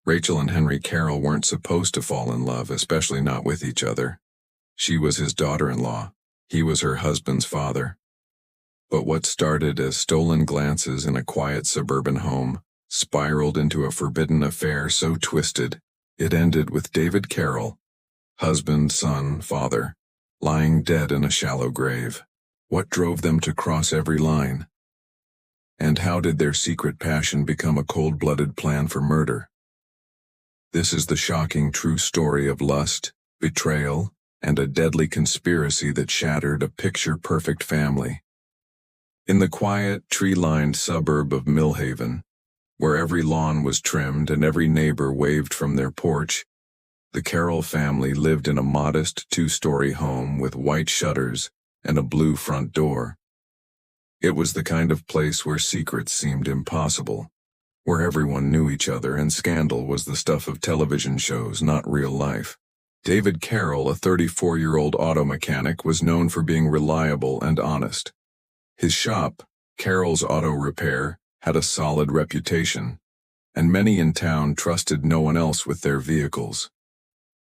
Rachel and Henry Carroll weren't supposed to fall in love, especially not with each other. She was his daughter-in-law. He was her husband's father. But what started as stolen glances in a quiet suburban home spiraled into a forbidden affair so twisted, it ended with David Carroll, husband, son, father, lying dead in a shallow grave. What drove them to cross every line? And how did their secret passion become a cold-blooded plan for murder? This is the shocking true story of lust, betrayal, and a deadly conspiracy that shattered a picture-perfect family. In the quiet, tree-lined suburb of Millhaven, where every lawn was trimmed and every neighbor waved from their porch, the Carroll family lived in a modest two-story home with white shutters and a blue front door. It was the kind of place where secrets seemed impossible, where everyone knew each other and scandal was the stuff of television shows, not real life. David Carroll, a 34-year-old auto mechanic, was known for being reliable and honest. His shop, Carroll's Auto Repair, had a solid reputation, and many in town trusted no one else with their vehicles.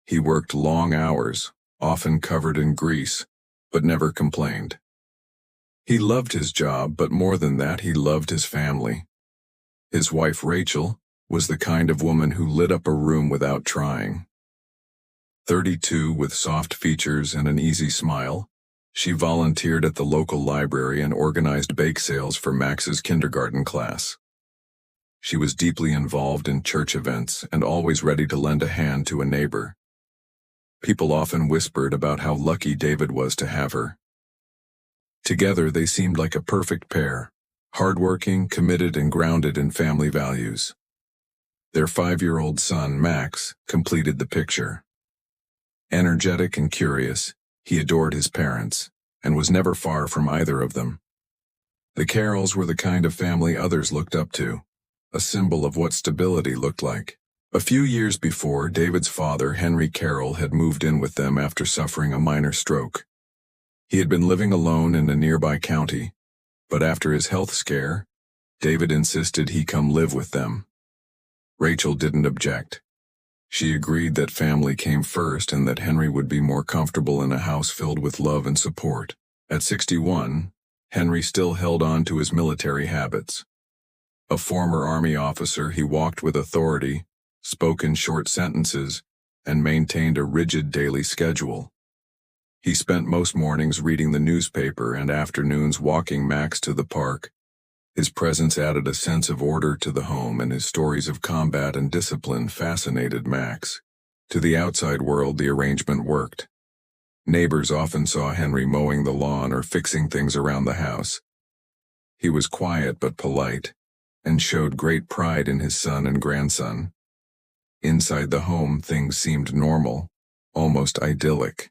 He worked long hours, often covered in grease, but never complained. He loved his job, but more than that, he loved his family. His wife, Rachel, was the kind of woman who lit up a room without trying. 32, with soft features and an easy smile, she volunteered at the local library and organized bake sales for Max's kindergarten class. She was deeply involved in church events and always ready to lend a hand to a neighbor. People often whispered about how lucky David was to have her. Together they seemed like a perfect pair, hardworking, committed, and grounded in family values. Their 5-year-old son, Max, completed the picture. Energetic and curious, he adored his parents, and was never far from either of them. The Carrolls were the kind of family others looked up to, a symbol of what stability looked like. A few years before, David's father, Henry Carroll, had moved in with them after suffering a minor stroke. He had been living alone in a nearby county, but after his health scare, David insisted he come live with them. Rachel didn't object. She agreed that family came first and that Henry would be more comfortable in a house filled with love and support. At 61, Henry still held on to his military habits. A former Army officer, he walked with authority, spoke in short sentences, and maintained a rigid daily schedule. He spent most mornings reading the newspaper and afternoons walking Max to the park. His presence added a sense of order to the home, and his stories of combat and discipline fascinated Max. To the outside world, the arrangement worked. Neighbors often saw Henry mowing the lawn or fixing things around the house. He was quiet but polite, and showed great pride in his son and grandson. Inside the home, things seemed normal, almost idyllic.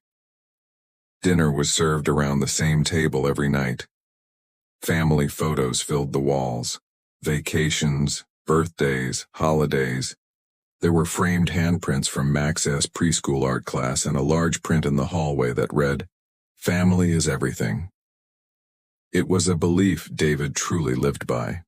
Dinner was served around the same table every night. Family photos filled the walls. Vacations, birthdays, holidays. There were framed handprints from Max's preschool art class and a large print in the hallway that read, "Family is everything." It was a belief David truly lived by.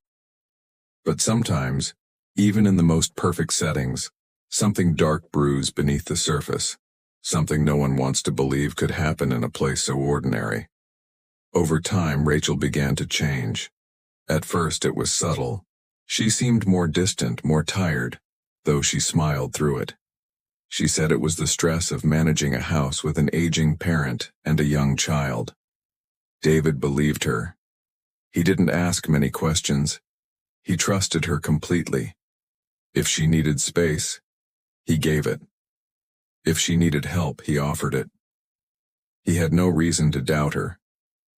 But sometimes, even in the most perfect settings, something dark brews beneath the surface, something no one wants to believe could happen in a place so ordinary. Over time, Rachel began to change. At first, it was subtle. She seemed more distant, more tired, though she smiled through it. She said it was the stress of managing a house with an aging parent and a young child. David believed her. He didn't ask many questions. He trusted her completely. If she needed space, he gave it. If she needed help, he offered it. He had no reason to doubt her.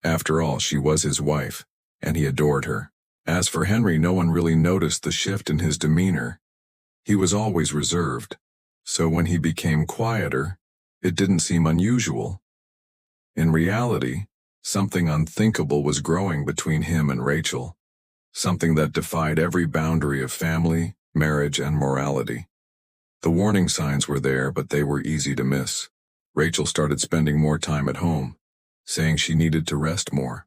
After all, she was his wife, and he adored her. As for Henry, no one really noticed the shift in his demeanor. He was always reserved, so when he became quieter, it didn't seem unusual. In reality, something unthinkable was growing between him and Rachel, something that defied every boundary of family, marriage, and morality. The warning signs were there, but they were easy to miss. Rachel started spending more time at home, saying she needed to rest more.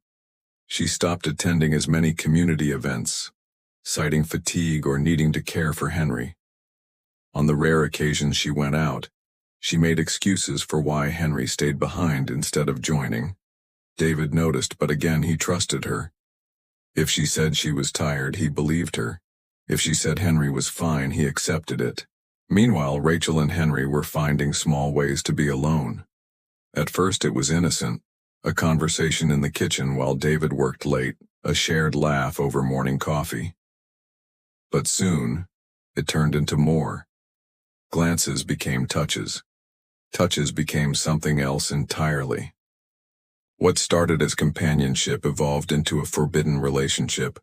She stopped attending as many community events, citing fatigue or needing to care for Henry. On the rare occasions she went out, she made excuses for why Henry stayed behind instead of joining. David noticed, but again he trusted her. If she said she was tired, he believed her. If she said Henry was fine, he accepted it. Meanwhile, Rachel and Henry were finding small ways to be alone. At first it was innocent, a conversation in the kitchen while David worked late, a shared laugh over morning coffee. But soon, it turned into more. Glances became touches. Touches became something else entirely. What started as companionship evolved into a forbidden relationship,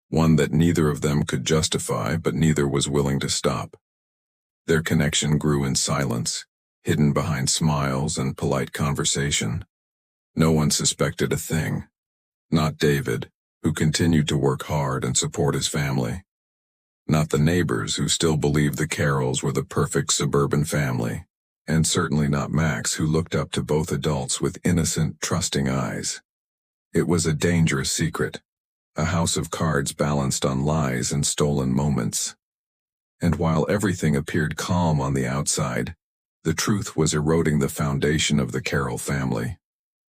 one that neither of them could justify but neither was willing to stop. Their connection grew in silence, hidden behind smiles and polite conversation. No one suspected a thing. Not David, who continued to work hard and support his family. Not the neighbors who still believed the Carrolls were the perfect suburban family. And certainly not Max, who looked up to both adults with innocent, trusting eyes. It was a dangerous secret, a house of cards balanced on lies and stolen moments. And while everything appeared calm on the outside, the truth was eroding the foundation of the Carroll family.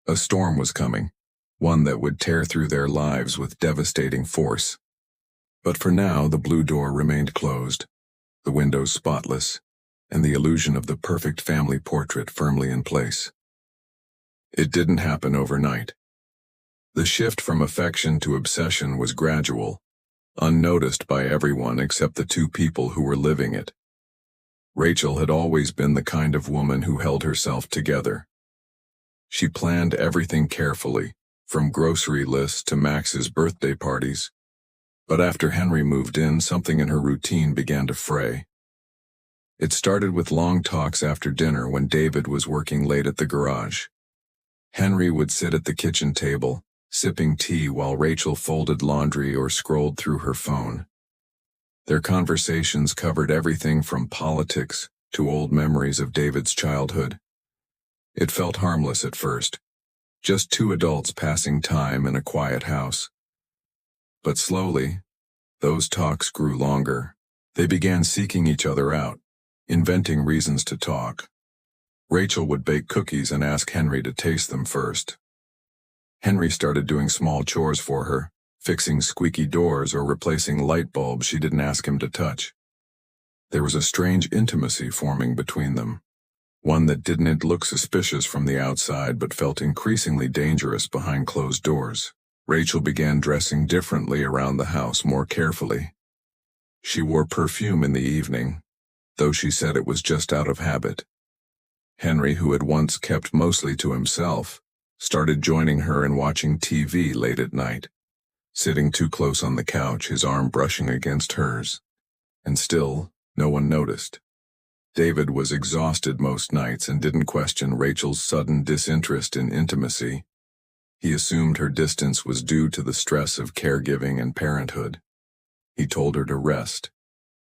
A storm was coming, one that would tear through their lives with devastating force. But for now, the blue door remained closed, the windows spotless, and the illusion of the perfect family portrait firmly in place. It didn't happen overnight. The shift from affection to obsession was gradual, unnoticed by everyone except the two people who were living it. Rachel had always been the kind of woman who held herself together. She planned everything carefully, from grocery lists to Max's birthday parties. But after Henry moved in, something in her routine began to fray. It started with long talks after dinner when David was working late at the garage. Henry would sit at the kitchen table, sipping tea while Rachel folded laundry or scrolled through her phone. Their conversations covered everything from politics to old memories of David's childhood. It felt harmless at first, just two adults passing time in a quiet house. But slowly, those talks grew longer. They began seeking each other out, inventing reasons to talk. Rachel would bake cookies and ask Henry to taste them first. Henry started doing small chores for her, fixing squeaky doors or replacing light bulbs she didn't ask him to touch. There was a strange intimacy forming between them, one that didn't look suspicious from the outside but felt increasingly dangerous behind closed doors. Rachel began dressing differently around the house, more carefully. She wore perfume in the evening, though she said it was just out of habit. Henry, who had once kept mostly to himself, started joining her and watching TV late at night, sitting too close on the couch, his arm brushing against hers. And still, no one noticed. David was exhausted most nights and didn't question Rachel's sudden disinterest in intimacy. He assumed her distance was due to the stress of caregiving and parenthood. He told her to rest,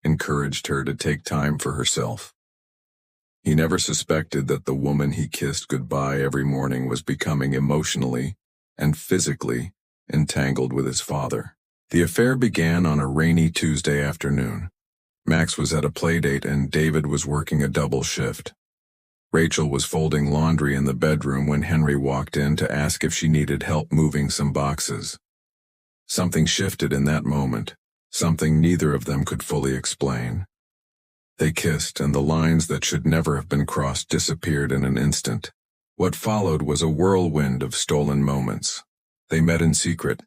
encouraged her to take time for herself. He never suspected that the woman he kissed goodbye every morning was becoming emotionally and physically entangled with his father. The affair began on a rainy Tuesday afternoon. Max was at a playdate and David was working a double shift. Rachel was folding laundry in the bedroom when Henry walked in to ask if she needed help moving some boxes. Something shifted in that moment, something neither of them could fully explain. They kissed, and the lines that should never have been crossed disappeared in an instant. What followed was a whirlwind of stolen moments. They met in secret,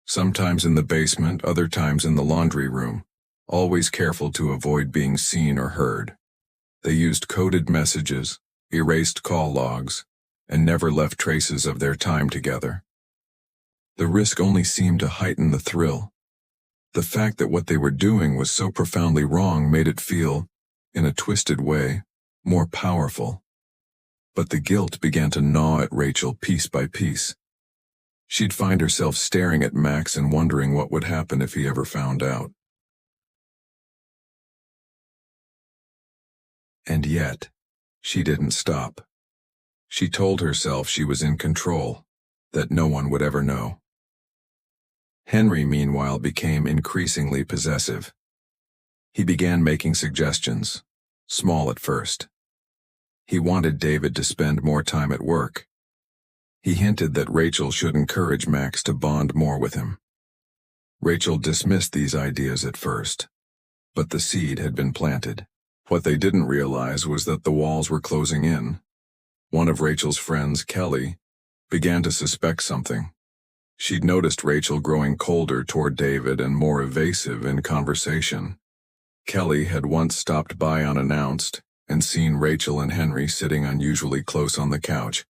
sometimes in the basement, other times in the laundry room, always careful to avoid being seen or heard. They used coded messages, erased call logs, and never left traces of their time together. The risk only seemed to heighten the thrill. The fact that what they were doing was so profoundly wrong made it feel, in a twisted way, more powerful. But the guilt began to gnaw at Rachel piece by piece. She'd find herself staring at Max and wondering what would happen if he ever found out. And yet, she didn't stop. She told herself she was in control, that no one would ever know. Henry, meanwhile, became increasingly possessive. He began making suggestions, small at first. He wanted David to spend more time at work. He hinted that Rachel should encourage Max to bond more with him. Rachel dismissed these ideas at first, but the seed had been planted. What they didn't realize was that the walls were closing in. One of Rachel's friends, Kelly, began to suspect something. She'd noticed Rachel growing colder toward David and more evasive in conversation. Kelly had once stopped by unannounced and seen Rachel and Henry sitting unusually close on the couch,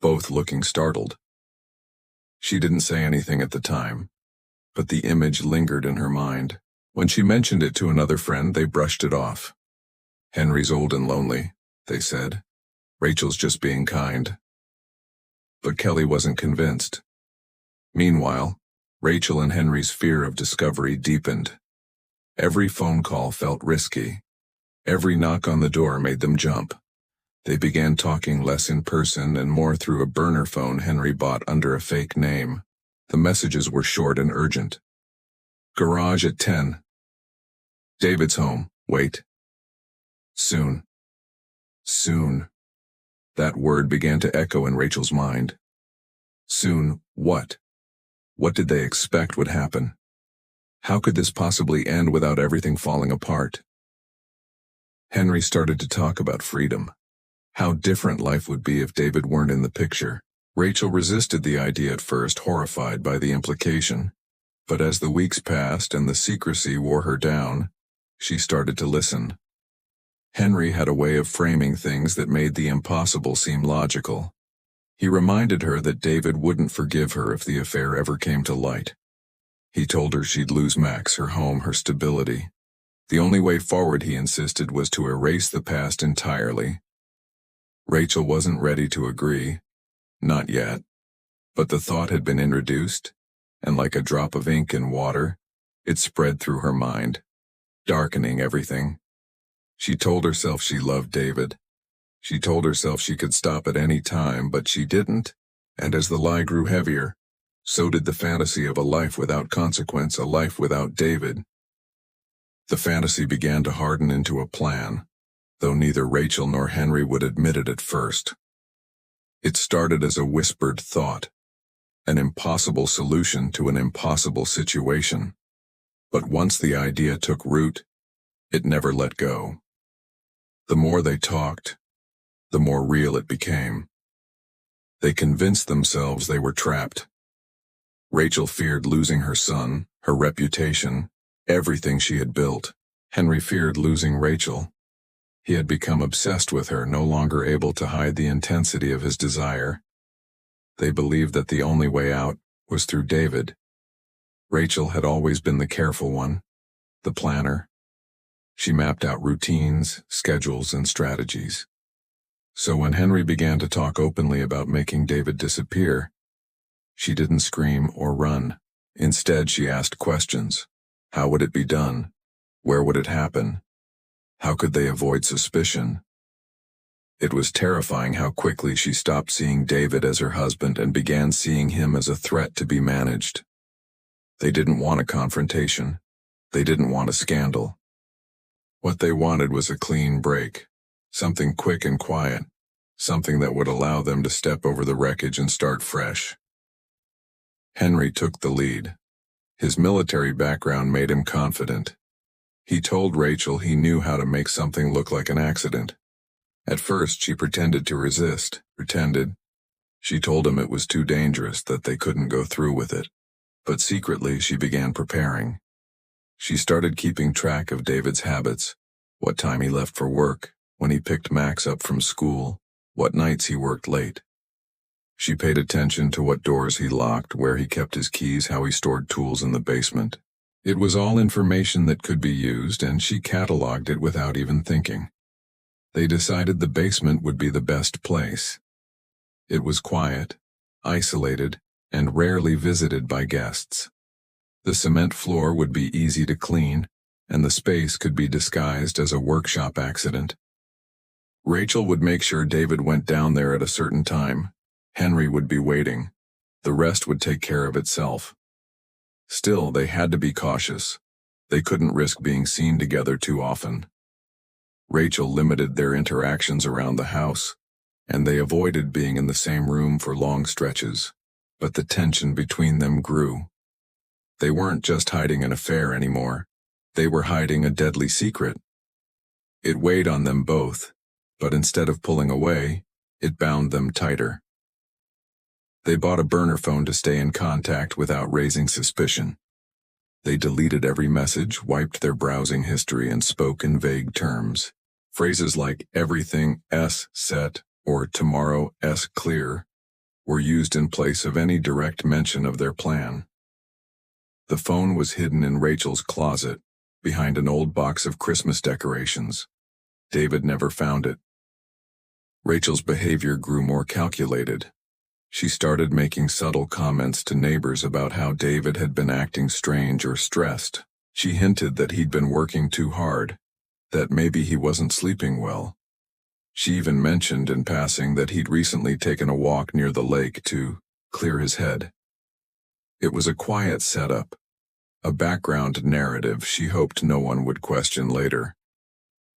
both looking startled. She didn't say anything at the time, but the image lingered in her mind. When she mentioned it to another friend, they brushed it off. "Henry's old and lonely," they said. "Rachel's just being kind." But Kelly wasn't convinced. Meanwhile, Rachel and Henry's fear of discovery deepened. Every phone call felt risky. Every knock on the door made them jump. They began talking less in person and more through a burner phone Henry bought under a fake name. The messages were short and urgent. "Garage at 10. David's home. Wait. Soon. Soon." That word began to echo in Rachel's mind. Soon what? What did they expect would happen? How could this possibly end without everything falling apart? Henry started to talk about freedom. How different life would be if David weren't in the picture. Rachel resisted the idea at first, horrified by the implication. But as the weeks passed and the secrecy wore her down, she started to listen. Henry had a way of framing things that made the impossible seem logical. He reminded her that David wouldn't forgive her if the affair ever came to light. He told her she'd lose Max, her home, her stability. The only way forward, he insisted, was to erase the past entirely. Rachel wasn't ready to agree. Not yet. But the thought had been introduced, and like a drop of ink in water, it spread through her mind, darkening everything. She told herself she loved David. She told herself she could stop at any time, but she didn't, and as the lie grew heavier, so did the fantasy of a life without consequence, a life without David. The fantasy began to harden into a plan, though neither Rachel nor Henry would admit it at first. It started as a whispered thought, an impossible solution to an impossible situation. But once the idea took root, it never let go. The more they talked, the more real it became. They convinced themselves they were trapped. Rachel feared losing her son, her reputation, everything she had built. Henry feared losing Rachel. He had become obsessed with her, no longer able to hide the intensity of his desire. They believed that the only way out was through David. Rachel had always been the careful one, the planner. She mapped out routines, schedules, and strategies. So when Henry began to talk openly about making David disappear, she didn't scream or run. Instead, she asked questions. How would it be done? Where would it happen? How could they avoid suspicion? It was terrifying how quickly she stopped seeing David as her husband and began seeing him as a threat to be managed. They didn't want a confrontation. They didn't want a scandal. What they wanted was a clean break, something quick and quiet, something that would allow them to step over the wreckage and start fresh. Henry took the lead. His military background made him confident. He told Rachel he knew how to make something look like an accident. At first, she pretended to resist, She told him it was too dangerous, that they couldn't go through with it. But secretly, she began preparing. She started keeping track of David's habits, what time he left for work, when he picked Max up from school, what nights he worked late. She paid attention to what doors he locked, where he kept his keys, how he stored tools in the basement. It was all information that could be used, and she cataloged it without even thinking. They decided the basement would be the best place. It was quiet, isolated, and rarely visited by guests. The cement floor would be easy to clean, and the space could be disguised as a workshop accident. Rachel would make sure David went down there at a certain time. Henry would be waiting. The rest would take care of itself. Still, they had to be cautious. They couldn't risk being seen together too often. Rachel limited their interactions around the house, and they avoided being in the same room for long stretches, but the tension between them grew. They weren't just hiding an affair anymore, they were hiding a deadly secret. It weighed on them both, but instead of pulling away, it bound them tighter. They bought a burner phone to stay in contact without raising suspicion. They deleted every message, wiped their browsing history, and spoke in vague terms. Phrases like "everything s set" or "tomorrow s clear" were used in place of any direct mention of their plan. The phone was hidden in Rachel's closet, behind an old box of Christmas decorations. David never found it. Rachel's behavior grew more calculated. She started making subtle comments to neighbors about how David had been acting strange or stressed. She hinted that he'd been working too hard, that maybe he wasn't sleeping well. She even mentioned in passing that he'd recently taken a walk near the lake to clear his head. It was a quiet setup, a background narrative she hoped no one would question later.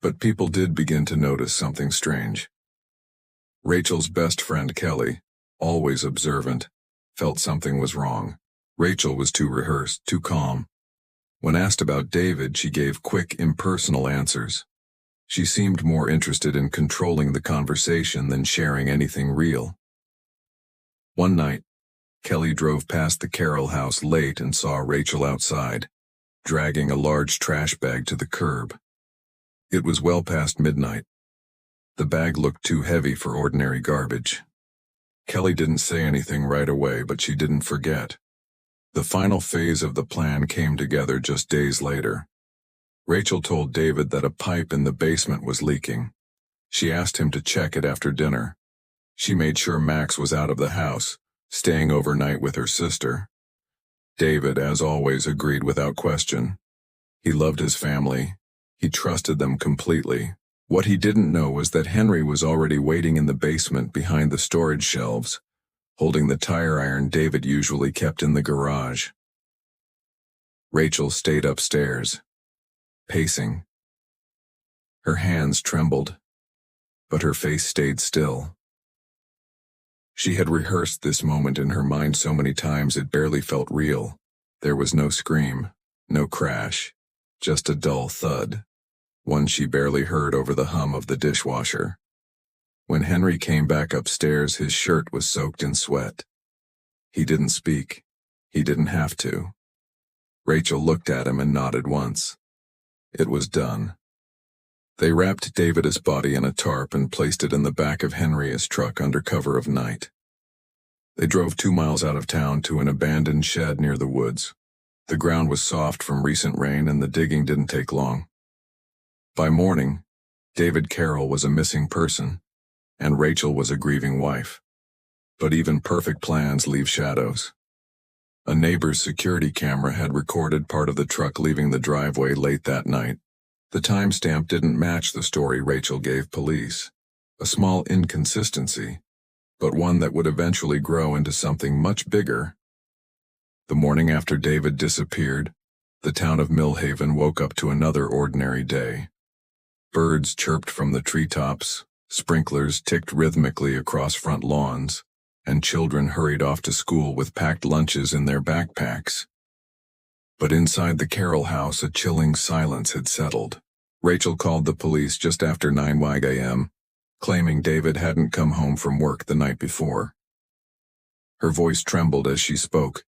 But people did begin to notice something strange. Rachel's best friend Kelly, always observant, felt something was wrong. Rachel was too rehearsed, too calm. When asked about David, she gave quick, impersonal answers. She seemed more interested in controlling the conversation than sharing anything real. One night, Kelly drove past the Carroll house late and saw Rachel outside, dragging a large trash bag to the curb. It was well past midnight. The bag looked too heavy for ordinary garbage. Kelly didn't say anything right away, but she didn't forget. The final phase of the plan came together just days later. Rachel told David that a pipe in the basement was leaking. She asked him to check it after dinner. She made sure Max was out of the house, staying overnight with her sister. David, as always, agreed without question. He loved his family. He trusted them completely. What he didn't know was that Henry was already waiting in the basement behind the storage shelves, holding the tire iron David usually kept in the garage. Rachel stayed upstairs, pacing. Her hands trembled, but her face stayed still. She had rehearsed this moment in her mind so many times it barely felt real. There was no scream, no crash, just a dull thud, one she barely heard over the hum of the dishwasher. When Henry came back upstairs, his shirt was soaked in sweat. He didn't speak. He didn't have to. Rachel looked at him and nodded once. It was done. They wrapped David's body in a tarp and placed it in the back of Henry's truck under cover of night. They drove 2 miles out of town to an abandoned shed near the woods. The ground was soft from recent rain and the digging didn't take long. By morning, David Carroll was a missing person, and Rachel was a grieving wife. But even perfect plans leave shadows. A neighbor's security camera had recorded part of the truck leaving the driveway late that night. The timestamp didn't match the story Rachel gave police. A small inconsistency, but one that would eventually grow into something much bigger. The morning after David disappeared, the town of Millhaven woke up to another ordinary day. Birds chirped from the treetops, sprinklers ticked rhythmically across front lawns, and children hurried off to school with packed lunches in their backpacks. But inside the Carroll house, a chilling silence had settled. Rachel called the police just after 9 a.m., claiming David hadn't come home from work the night before. Her voice trembled as she spoke,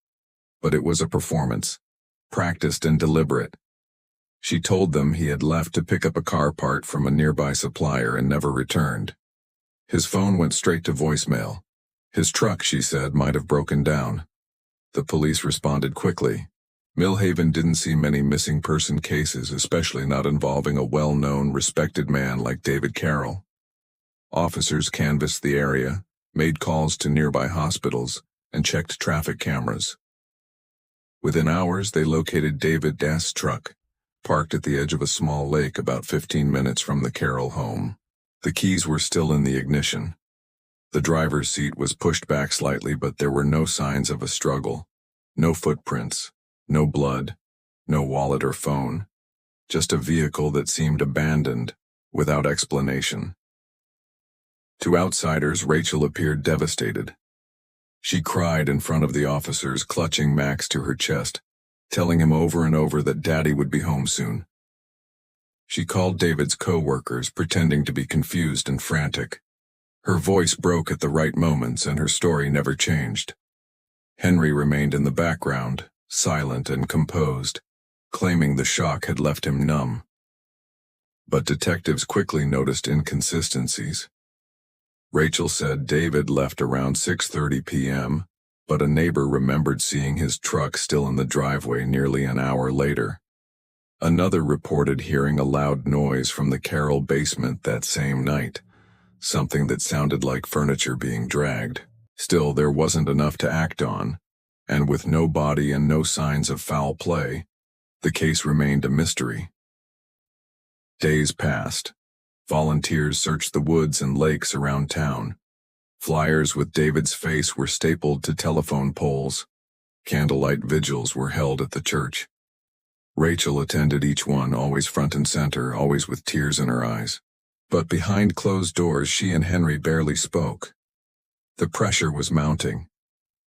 but it was a performance, practiced and deliberate. She told them he had left to pick up a car part from a nearby supplier and never returned. His phone went straight to voicemail. His truck, she said, might have broken down. The police responded quickly. Millhaven didn't see many missing person cases, especially not involving a well-known, respected man like David Carroll. Officers canvassed the area, made calls to nearby hospitals, and checked traffic cameras. Within hours, they located David's truck, parked at the edge of a small lake about 15 minutes from the Carroll home. The keys were still in the ignition. The driver's seat was pushed back slightly, but there were no signs of a struggle. No footprints, no blood, no wallet or phone. Just a vehicle that seemed abandoned, without explanation. To outsiders, Rachel appeared devastated. She cried in front of the officers, clutching Max to her chest, telling him over and over that Daddy would be home soon. She called David's co-workers, pretending to be confused and frantic. Her voice broke at the right moments, and her story never changed. Henry remained in the background, silent and composed, claiming the shock had left him numb. But detectives quickly noticed inconsistencies. Rachel said David left around 6:30 p.m., but a neighbor remembered seeing his truck still in the driveway nearly an hour later. Another reported hearing a loud noise from the Carroll basement that same night, something that sounded like furniture being dragged. Still, there wasn't enough to act on, and with no body and no signs of foul play, the case remained a mystery. Days passed. Volunteers searched the woods and lakes around town. Flyers with David's face were stapled to telephone poles. Candlelight vigils were held at the church. Rachel attended each one, always front and center, always with tears in her eyes. But behind closed doors, she and Henry barely spoke. The pressure was mounting.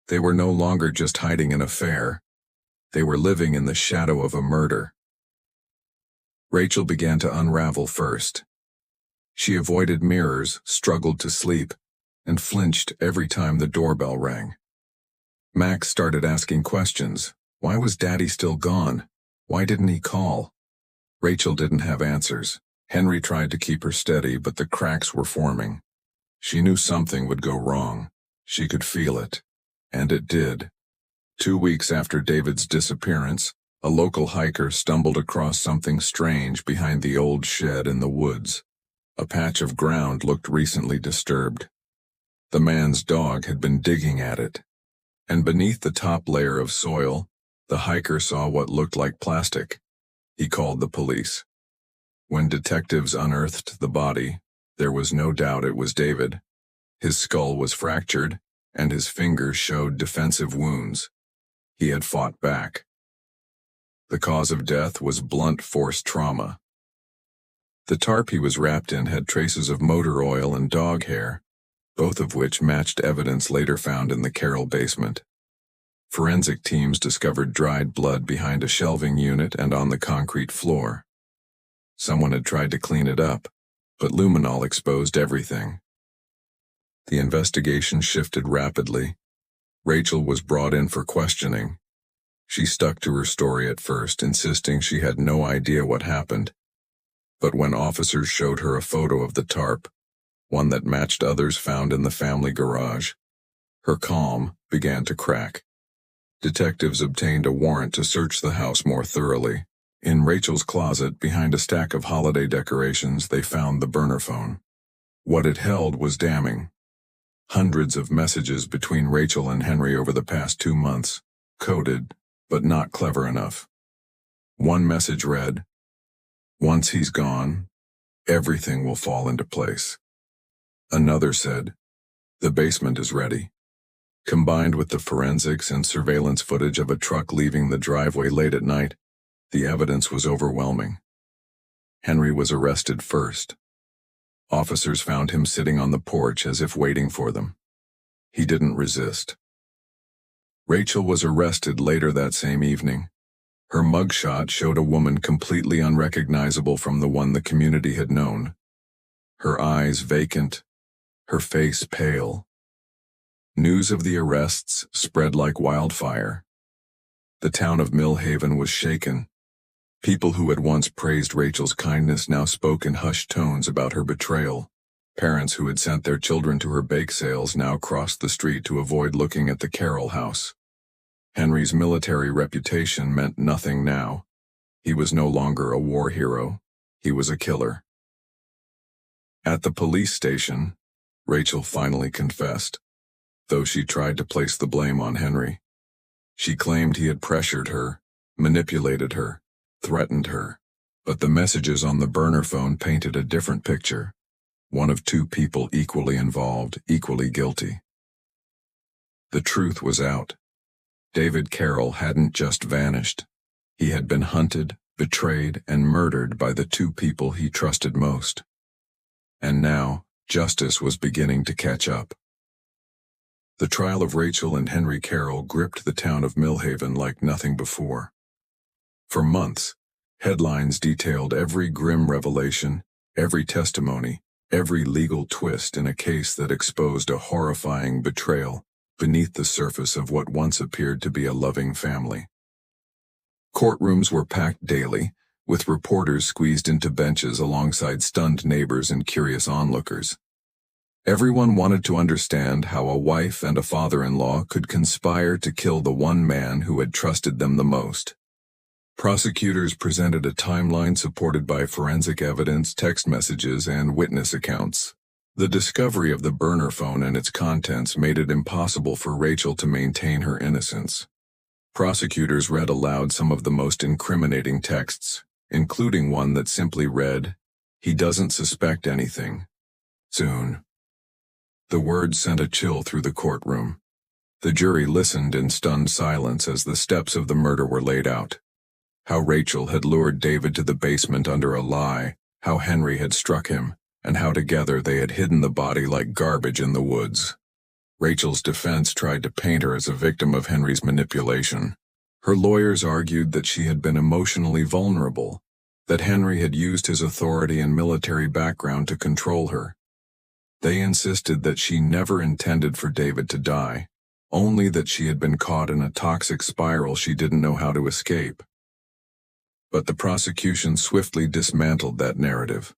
They were no longer just hiding an affair. They were living in the shadow of a murder. Rachel began to unravel first. She avoided mirrors, struggled to sleep, and flinched every time the doorbell rang. Max started asking questions. Why was Daddy still gone? Why didn't he call? Rachel didn't have answers. Henry tried to keep her steady, but the cracks were forming. She knew something would go wrong. She could feel it. And it did. 2 weeks after David's disappearance, a local hiker stumbled across something strange behind the old shed in the woods. A patch of ground looked recently disturbed. The man's dog had been digging at it. And beneath the top layer of soil, the hiker saw what looked like plastic. He called the police. When detectives unearthed the body, there was no doubt it was David. His skull was fractured, and his fingers showed defensive wounds. He had fought back. The cause of death was blunt force trauma. The tarp he was wrapped in had traces of motor oil and dog hair, both of which matched evidence later found in the Carroll basement. Forensic teams discovered dried blood behind a shelving unit and on the concrete floor. Someone had tried to clean it up, but luminol exposed everything. The investigation shifted rapidly. Rachel was brought in for questioning. She stuck to her story at first, insisting she had no idea what happened. But when officers showed her a photo of the tarp, one that matched others found in the family garage, her calm began to crack. Detectives obtained a warrant to search the house more thoroughly. In Rachel's closet, behind a stack of holiday decorations, they found the burner phone. What it held was damning. Hundreds of messages between Rachel and Henry over the past 2 months, coded, but not clever enough. One message read, "Once he's gone, everything will fall into place." Another said, "The basement is ready." Combined with the forensics and surveillance footage of a truck leaving the driveway late at night, the evidence was overwhelming. Henry was arrested first. Officers found him sitting on the porch as if waiting for them. He didn't resist. Rachel was arrested later that same evening. Her mugshot showed a woman completely unrecognizable from the one the community had known. Her eyes vacant, her face pale. News of the arrests spread like wildfire. The town of Millhaven was shaken. People who had once praised Rachel's kindness now spoke in hushed tones about her betrayal. Parents who had sent their children to her bake sales now crossed the street to avoid looking at the Carroll house. Henry's military reputation meant nothing now. He was no longer a war hero. He was a killer. At the police station, Rachel finally confessed, though she tried to place the blame on Henry. She claimed he had pressured her, manipulated her, threatened her, but the messages on the burner phone painted a different picture, one of 2 people equally involved, equally guilty. The truth was out. David Carroll hadn't just vanished. He had been hunted, betrayed, and murdered by the 2 people he trusted most. And now, justice was beginning to catch up. The trial of Rachel and Henry Carroll gripped the town of Millhaven like nothing before. For months, headlines detailed every grim revelation, every testimony, every legal twist in a case that exposed a horrifying betrayal beneath the surface of what once appeared to be a loving family. Courtrooms were packed daily, with reporters squeezed into benches alongside stunned neighbors and curious onlookers. Everyone wanted to understand how a wife and a father-in-law could conspire to kill the one man who had trusted them the most. Prosecutors presented a timeline supported by forensic evidence, text messages, and witness accounts. The discovery of the burner phone and its contents made it impossible for Rachel to maintain her innocence. Prosecutors read aloud some of the most incriminating texts, including one that simply read, "He doesn't suspect anything. Soon." The words sent a chill through the courtroom. The jury listened in stunned silence as the steps of the murder were laid out. How Rachel had lured David to the basement under a lie, how Henry had struck him, and how together they had hidden the body like garbage in the woods. Rachel's defense tried to paint her as a victim of Henry's manipulation. Her lawyers argued that she had been emotionally vulnerable, that Henry had used his authority and military background to control her. They insisted that she never intended for David to die, only that she had been caught in a toxic spiral she didn't know how to escape. But the prosecution swiftly dismantled that narrative.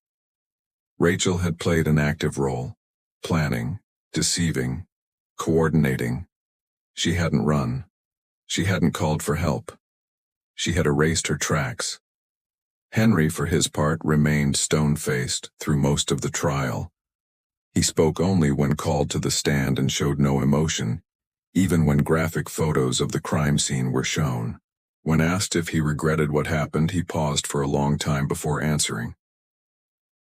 Rachel had played an active role, planning, deceiving, coordinating. She hadn't run. She hadn't called for help. She had erased her tracks. Henry, for his part, remained stone-faced through most of the trial. He spoke only when called to the stand and showed no emotion, even when graphic photos of the crime scene were shown. When asked if he regretted what happened, he paused for a long time before answering.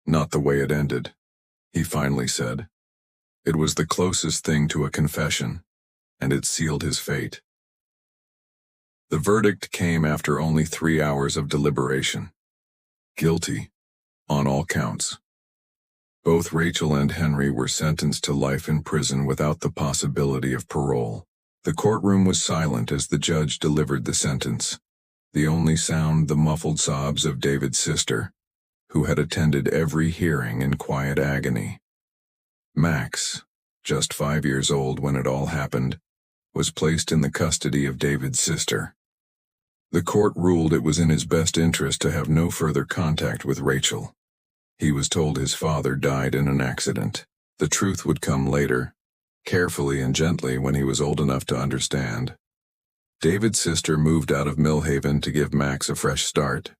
"Not the way it ended," he finally said. It was the closest thing to a confession, and it sealed his fate. The verdict came after only 3 hours of deliberation. Guilty, on all counts. Both Rachel and Henry were sentenced to life in prison without the possibility of parole. The courtroom was silent as the judge delivered the sentence. The only sound the muffled sobs of David's sister, who had attended every hearing in quiet agony. Max, just 5 years old when it all happened, was placed in the custody of David's sister. The court ruled it was in his best interest to have no further contact with Rachel. He was told his father died in an accident. The truth would come later, carefully and gently when he was old enough to understand. David's sister moved out of Millhaven to give Max a fresh start.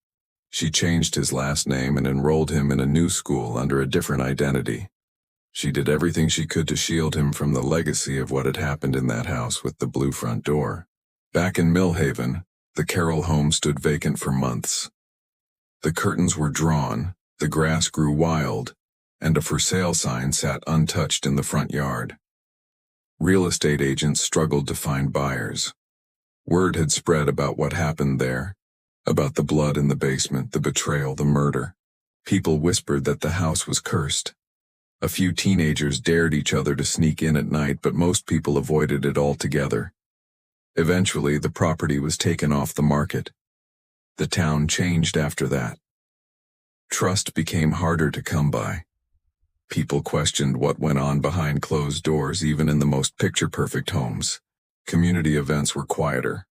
She changed his last name and enrolled him in a new school under a different identity. She did everything she could to shield him from the legacy of what had happened in that house with the blue front door. Back in Millhaven, the Carroll home stood vacant for months. The curtains were drawn, the grass grew wild, and a for sale sign sat untouched in the front yard. Real estate agents struggled to find buyers. Word had spread about what happened there, about the blood in the basement, the betrayal, the murder. People whispered that the house was cursed. A few teenagers dared each other to sneak in at night, but most people avoided it altogether. Eventually, the property was taken off the market. The town changed after that. Trust became harder to come by. People questioned what went on behind closed doors, even in the most picture-perfect homes. Community events were quieter.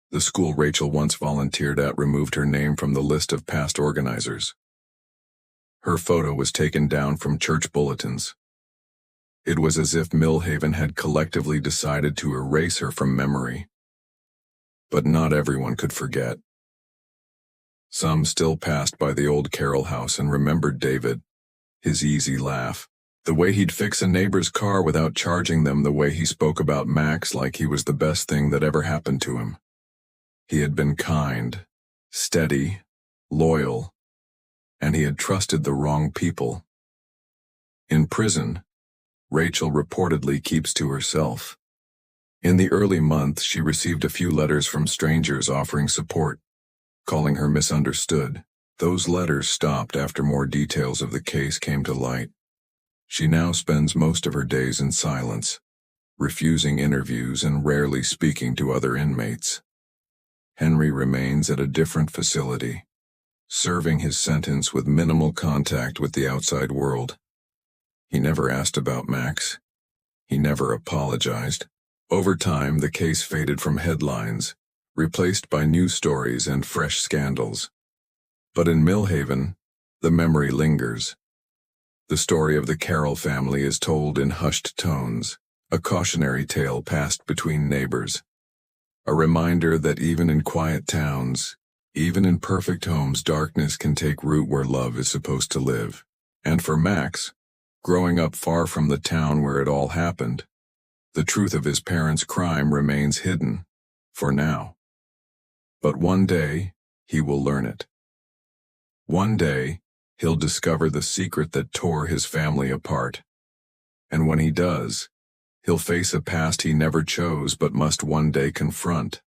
The school Rachel once volunteered at removed her name from the list of past organizers. Her photo was taken down from church bulletins. It was as if Millhaven had collectively decided to erase her from memory. But not everyone could forget. Some still passed by the old Carroll house and remembered David, his easy laugh, the way he'd fix a neighbor's car without charging them, the way he spoke about Max like he was the best thing that ever happened to him. He had been kind, steady, loyal, and he had trusted the wrong people. In prison, Rachel reportedly keeps to herself. In the early months, she received a few letters from strangers offering support, calling her misunderstood. Those letters stopped after more details of the case came to light. She now spends most of her days in silence, refusing interviews and rarely speaking to other inmates. Henry remains at a different facility, serving his sentence with minimal contact with the outside world. He never asked about Max. He never apologized. Over time, the case faded from headlines, replaced by news stories and fresh scandals. But in Millhaven, the memory lingers. The story of the Carroll family is told in hushed tones, a cautionary tale passed between neighbors. A reminder that even in quiet towns, even in perfect homes, darkness can take root where love is supposed to live. And for Max, growing up far from the town where it all happened, the truth of his parents' crime remains hidden, for now. But one day, he will learn it. One day, he'll discover the secret that tore his family apart. And when he does, he'll face a past he never chose but must one day confront.